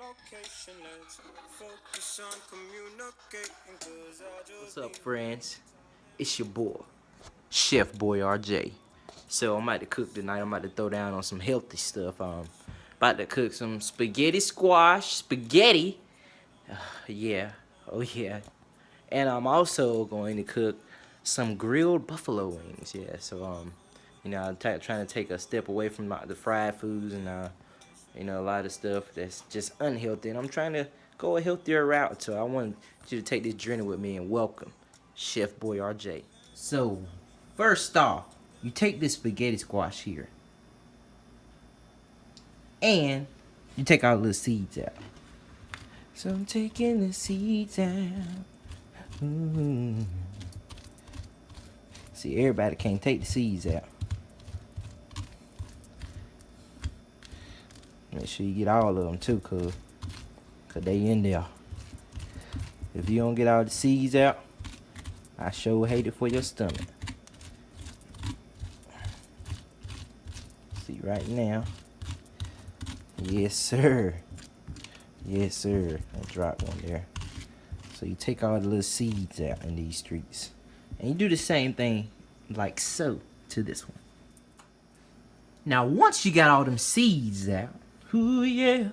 What's up, friends? It's your boy, Chef Boy RJ. So I'm about to cook tonight. I'm about to throw down on some healthy stuff. About to cook some spaghetti squash, spaghetti. Yeah, oh yeah. And I'm also going to cook some grilled buffalo wings. Yeah, so I'm trying to take a step away from the fried foods and a lot of stuff that's just unhealthy. And I'm trying to go a healthier route. So I want you to take this journey with me and welcome Chef Boy RJ. So, first off, you take this spaghetti squash here and you take all the seeds out. So I'm taking the seeds out. Ooh. See, everybody can't take the seeds out. Make sure you get all of them too, cause they in there. If you don't get all the seeds out, I sure hate it for your stomach. See right now. Yes, sir. Yes, sir. I dropped one there. So you take all the little seeds out in these streets. And you do the same thing like so to this one. Now once you got all them seeds out, ooh yeah,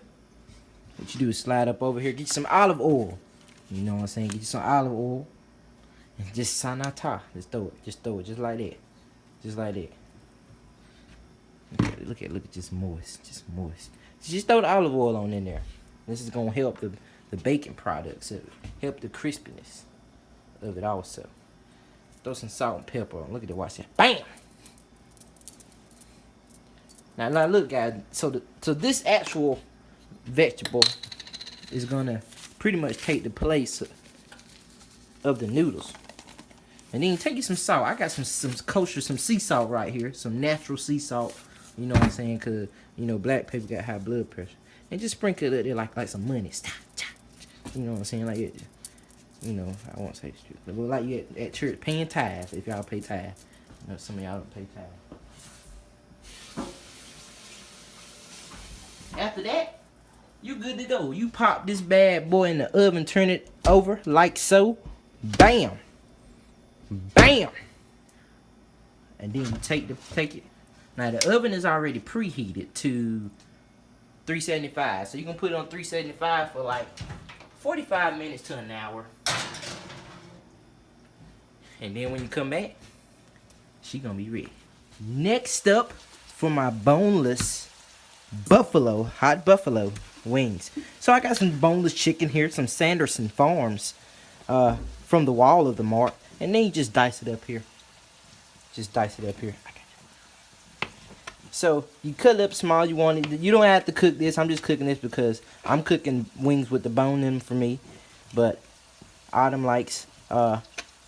what you do is slide up over here, get you some olive oil. You know what I'm saying? Get you some olive oil. And just sanata. Just throw it. Just throw it. Just like that. Just like that. Look at just moist. Just moist. Just throw the olive oil on in there. This is gonna help the bacon products of it. Help the crispiness of it also. Throw some salt and pepper on. Look at it, watch that. Bam! Now look guys, so this actual vegetable is gonna pretty much take the place of the noodles. And then you take you some salt. I got some kosher, some sea salt right here. Some natural sea salt. You know what I'm saying? Cause black people got high blood pressure. And just sprinkle it there like some money. You know what I'm saying? Like it, I won't say the truth. But like you at church paying tithes if y'all pay tithes. Some of y'all don't pay tithes. After that, you good to go. You pop this bad boy in the oven, turn it over like so. Bam. Bam. And then you take it. Now the oven is already preheated to 375. So you're gonna put it on 375 for like 45 minutes to an hour. And then when you come back, she gonna be ready. Next up for my boneless hot buffalo wings. So I got some boneless chicken here, some Sanderson Farms from the wall of the mart. And then you just dice it up here. Just dice it up here. So you cut it up small. You want it. You don't have to cook this. I'm just cooking this because I'm cooking wings with the bone in them for me. But Autumn likes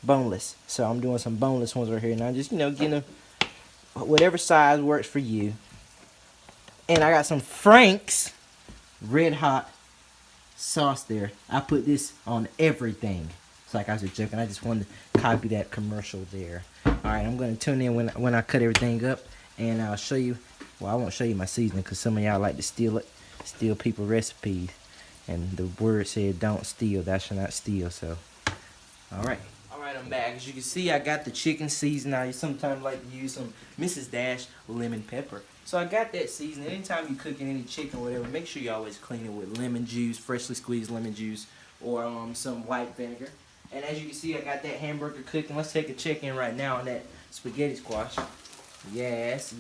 boneless, so I'm doing some boneless ones right here. And I'm just getting them whatever size works for you. And I got some Frank's Red Hot sauce there. I put this on everything. It's like I was joking. I just wanted to copy that commercial there. All right, I'm gonna tune in when I cut everything up. And I'll show you, well, I won't show you my seasoning because some of y'all like to steal people's recipes. And the word said, don't steal, thou shalt not steal, so. All right, I'm back. As you can see, I got the chicken seasoning. I sometimes like to use some Mrs. Dash lemon pepper. So I got that seasoning. Anytime you're cooking any chicken or whatever, make sure you always clean it with lemon juice, freshly squeezed lemon juice, or some white vinegar. And as you can see, I got that hamburger cooking. Let's take a check-in right now on that spaghetti squash. Yes,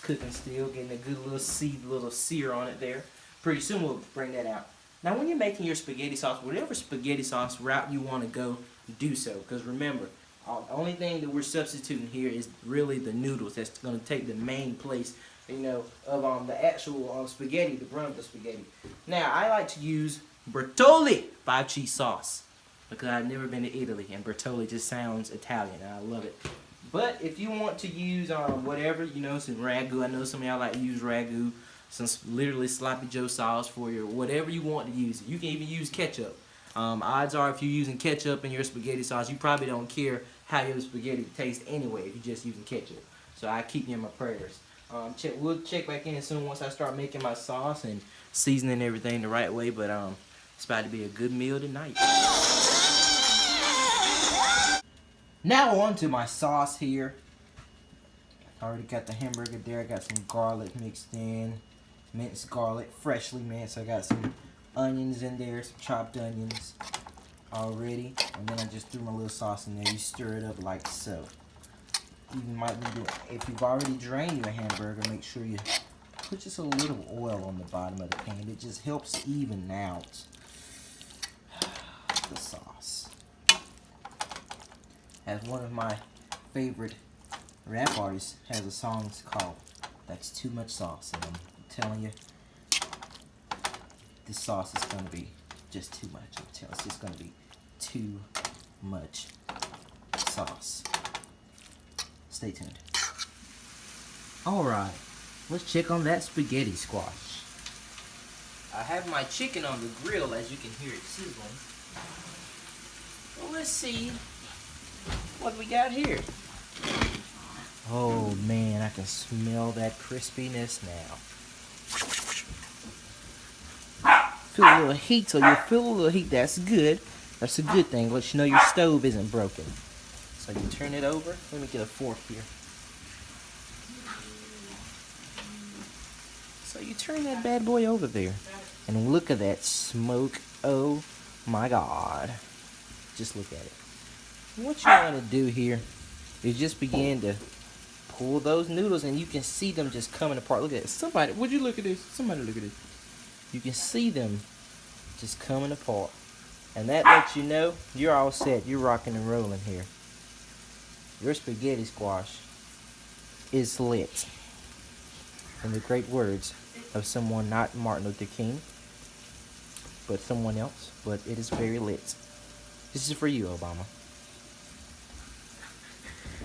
cooking still, getting a good little sear on it there. Pretty soon we'll bring that out. Now when you're making your spaghetti sauce, whatever spaghetti sauce route you want to go, do so. Because remember, the only thing that we're substituting here is really the noodles. That's going to take the main place, of the actual spaghetti, the brunt of the spaghetti. Now I like to use Bertolli 5-cheese sauce because I've never been to Italy, and Bertolli just sounds Italian, and I love it. But if you want to use whatever, some ragu. I know some of y'all like to use ragu. Some literally sloppy joe sauce for your whatever you want to use. You can even use ketchup. Odds are if you're using ketchup in your spaghetti sauce, you probably don't care how your spaghetti tastes anyway if you're just using ketchup. So I keep you in my prayers. We'll check back in soon once I start making my sauce and seasoning everything the right way. But it's about to be a good meal tonight. Now on to my sauce here. I already got the hamburger there. I got some garlic mixed in, minced garlic, freshly minced. I got some onions in there, some chopped onions already, and then I just threw my little sauce in there. You stir it up like so. You might need to, if you've already drained your hamburger, make sure you put just a little oil on the bottom of the pan. It just helps even out the sauce. As one of my favorite rap artists has a song called "That's Too Much Sauce," and I'm telling you, this sauce is gonna be just too much. I'm telling you, it's just gonna be too much sauce. Stay tuned. Alright, let's check on that spaghetti squash. I have my chicken on the grill, as you can hear it sizzling. Well, let's see what we got here. Oh man, I can smell that crispiness now. Feel a little heat, so you feel a little heat. That's good. That's a good thing. Let you know your stove isn't broken. So you turn it over. Let me get a fork here. So you turn that bad boy over there. And look at that smoke. Oh my God. Just look at it. What you want to do here is just begin to pull those noodles, and you can see them just coming apart. Look at it. Somebody, would you look at this? Somebody look at this. You can see them just coming apart. And that lets you know you're all set. You're rocking and rolling here. Your spaghetti squash is lit. In the great words of someone not Martin Luther King, but someone else, but it is very lit. This is for you, Obama.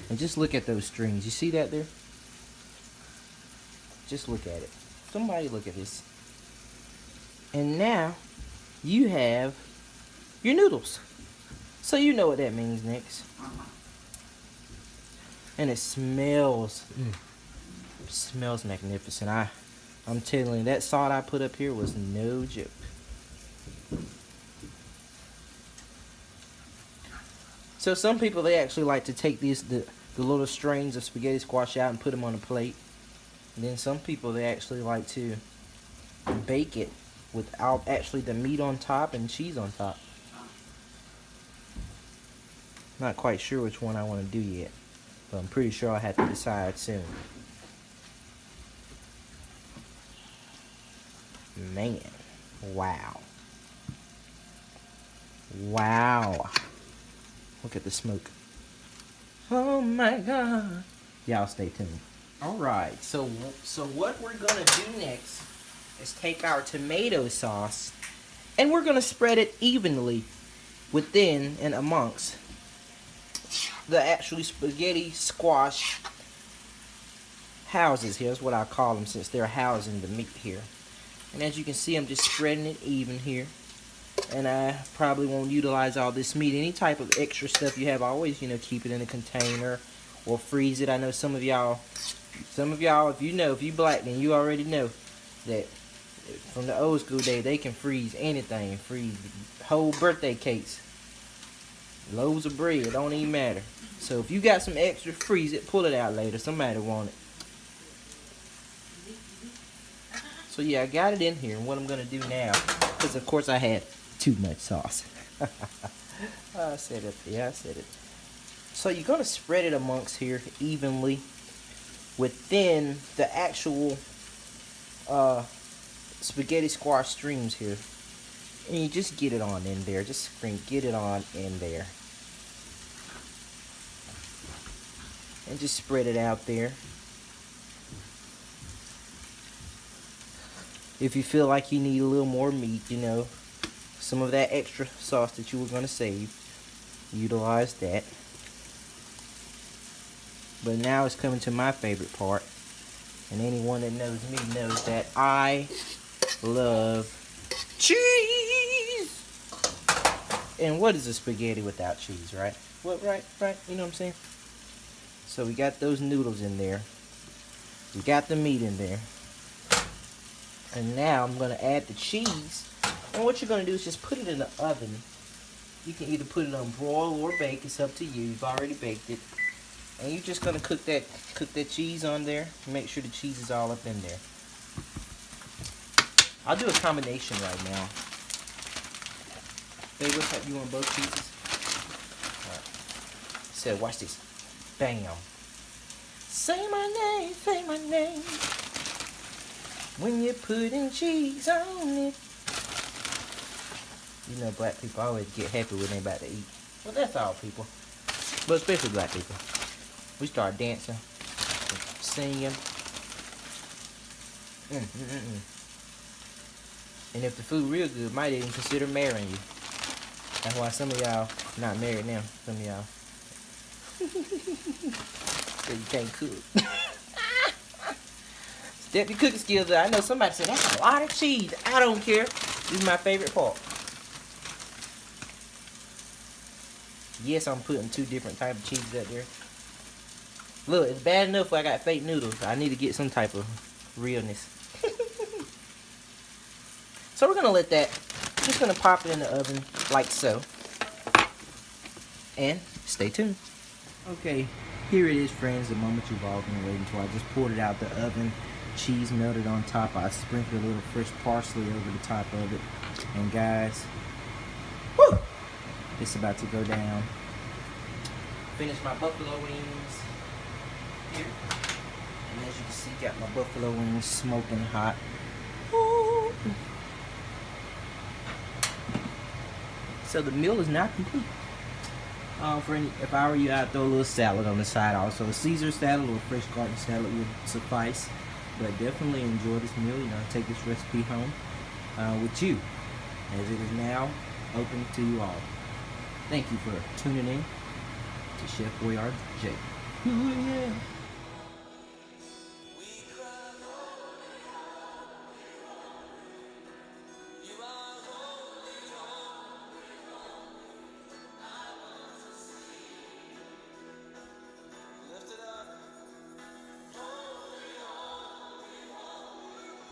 And just look at those strings. You see that there? Just look at it. Somebody look at this. And now you have your noodles. So you know what that means next. And it smells, it smells magnificent. I'm telling you, that salt I put up here was no joke. So some people, they actually like to take these the little strings of spaghetti squash out and put them on a plate. And then some people, they actually like to bake it without actually the meat on top and cheese on top. Not quite sure which one I want to do yet, but I'm pretty sure I'll have to decide soon. Man, wow. Wow. Look at the smoke. Oh my God. Y'all stay tuned. Alright, so what we're gonna do next is take our tomato sauce and we're gonna spread it evenly within and amongst the actually spaghetti squash houses here. That's what I call them, since they're housing the meat here. And as you can see, I'm just spreading it even here. And I probably won't utilize all this meat. Any type of extra stuff you have, always, keep it in a container or freeze it. I know some of y'all, if you black, then you already know that from the old school day, they can freeze anything. Freeze whole birthday cakes, loaves of bread, it don't even matter. So if you got some extra, freeze it, pull it out later. Somebody want it. So yeah, I got it in here, and what I'm gonna do now, because of course I had too much sauce. I said it, yeah, I said it. So you're gonna spread it amongst here evenly within the actual spaghetti squash streams here, and you just get it on in there. Just get it on in there, and just spread it out there. If you feel like you need a little more meat, some of that extra sauce that you were going to save, utilize that. But now it's coming to my favorite part. And anyone that knows me knows that I love cheese. And what is a spaghetti without cheese, right? What, right? You know what I'm saying? So we got those noodles in there. We got the meat in there. And now I'm gonna add the cheese. And what you're gonna do is just put it in the oven. You can either put it on broil or bake, it's up to you. You've already baked it. And you're just gonna cook that cheese on there. Make sure the cheese is all up in there. I'll do a combination right now. Babe, what type you want both cheeses? Alright. So watch this. Bam. Say my name. When you're putting cheese on it. You know black people always get happy when they about to eat. Well, that's all people. But especially black people. We start dancing, singing. And if the food real good, might even consider marrying you. That's why some of y'all not married now. Some of y'all. So you can't cook. Step your cooking skills up. I know somebody said, that's a lot of cheese. I don't care. This is my favorite part. Yes, I'm putting 2 different types of cheeses up there. Look, it's bad enough I got fake noodles. I need to get some type of realness. So we're gonna let that, just gonna pop it in the oven like so. And stay tuned. Okay, here it is, friends, the moment you've all been waiting for. I just pulled it out the oven. Cheese melted on top. I sprinkled a little fresh parsley over the top of it. And guys, woo! It's about to go down. Finish my buffalo wings here. And as you can see, got my buffalo wings smoking hot. Woo! So the meal is not complete. If I were you, I'd throw a little salad on the side also. A Caesar salad or a fresh garden salad would suffice. But definitely enjoy this meal. You know, take this recipe home with you, as it is now open to you all. Thank you for tuning in to Chef Boyardee J. Ooh, yeah.